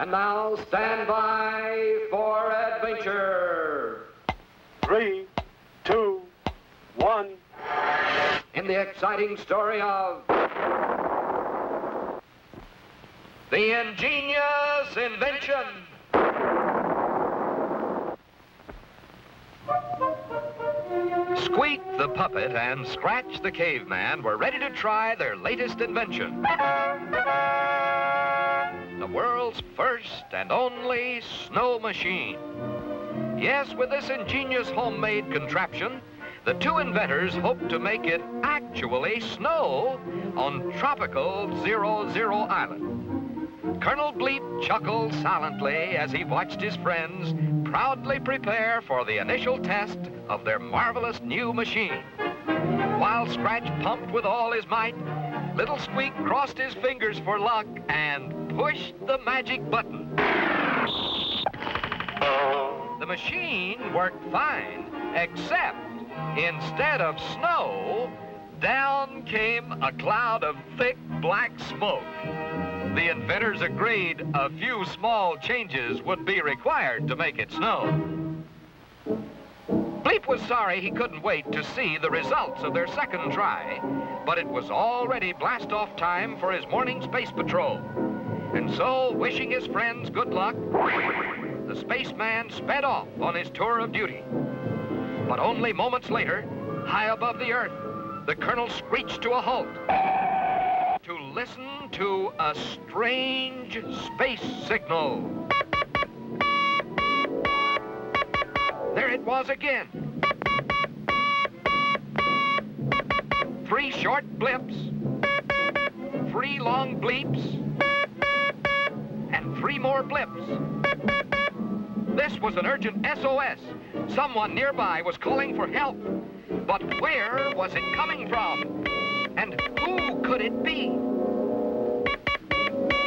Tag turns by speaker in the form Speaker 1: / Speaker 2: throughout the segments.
Speaker 1: And now stand by for adventure.
Speaker 2: 3, 2, 1.
Speaker 1: In the exciting story of the ingenious invention. Squeek the puppet and Scratch the caveman were ready to try their latest invention. The world's first and only snow machine. Yes, with this ingenious homemade contraption, the two inventors hoped to make it actually snow on tropical 00 Island. Colonel Bleep chuckled silently as he watched his friends proudly prepare for the initial test of their marvelous new machine. While Scratch pumped with all his might, little Squeek crossed his fingers for luck and pushed the magic button. The machine worked fine, except instead of snow, down came a cloud of thick black smoke. The inventors agreed a few small changes would be required to make it snow. Bleep was sorry he couldn't wait to see the results of their second try, but it was already blast-off time for his morning space patrol. And so, wishing his friends good luck, the spaceman sped off on his tour of duty. But only moments later, high above the Earth, the colonel screeched to a halt to listen to a strange space signal. There it was again. 3 short blips, 3 long bleeps, and 3 more blips. This was an urgent SOS. Someone nearby was calling for help. But where was it coming from? And who could it be?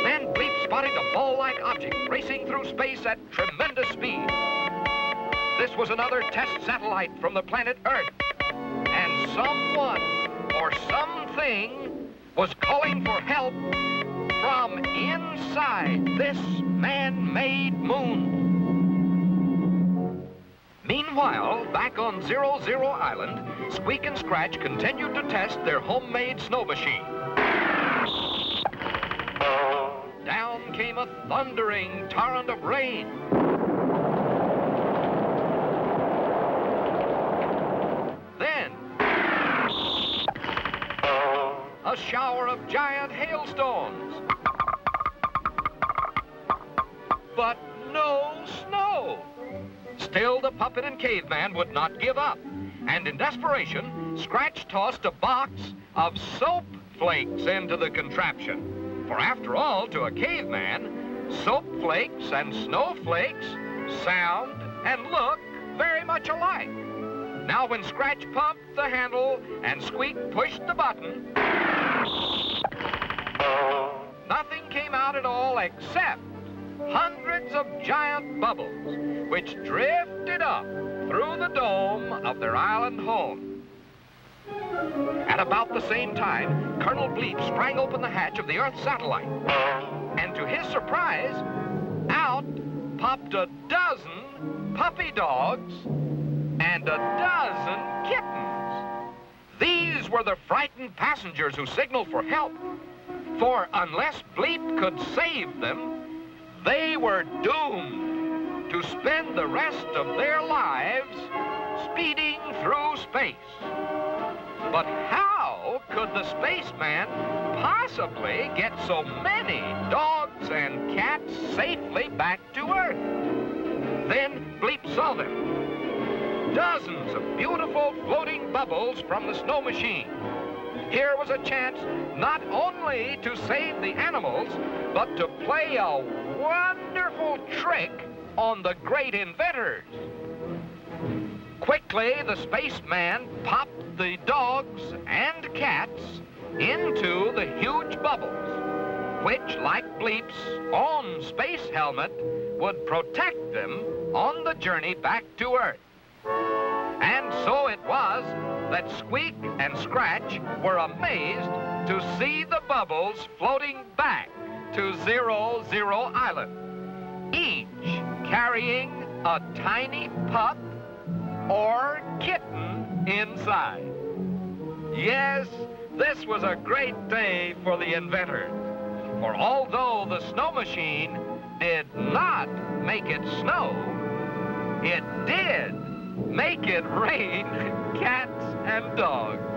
Speaker 1: Then Bleep spotted a ball-like object racing through space at tremendous speed. This was another test satellite from the planet Earth. And someone or something was calling for help from inside this man-made moon. Meanwhile, back on 00 Island, Squeek and Scratch continued to test their homemade snow machine. Down came a thundering torrent of rain. Then, a shower of giant hailstones. But no snow. Still, the puppet and caveman would not give up. And in desperation, Scratch tossed a box of soap flakes into the contraption. For after all, to a caveman, soap flakes and snowflakes sound and look very much alike. Now, when Scratch pumped the handle and Squeek pushed the button, nothing came out at all except hundreds of giant bubbles, which drifted up through the dome of their island home. At about the same time, Colonel Bleep sprang open the hatch of the Earth satellite. And to his surprise, out popped a dozen puppy dogs and a dozen kittens. These were the frightened passengers who signaled for help. For unless Bleep could save them, they were doomed to spend the rest of their lives speeding through space. But how could the spaceman possibly get so many dogs and cats safely back to Earth? Then Bleep saw them. Dozens of beautiful floating bubbles from the snow machine. Here was a chance not only to save the animals, but to play a wonderful trick on the great inventors. Quickly, the spaceman popped the dogs and cats into the huge bubbles, which, like Bleep's own space helmet, would protect them on the journey back to Earth. And so it was that Squeek and Scratch were amazed to see the bubbles floating back to 00 Island. carrying a tiny pup or kitten inside. Yes, this was a great day for the inventor. For although the snow machine did not make it snow, it did make it rain cats and dogs.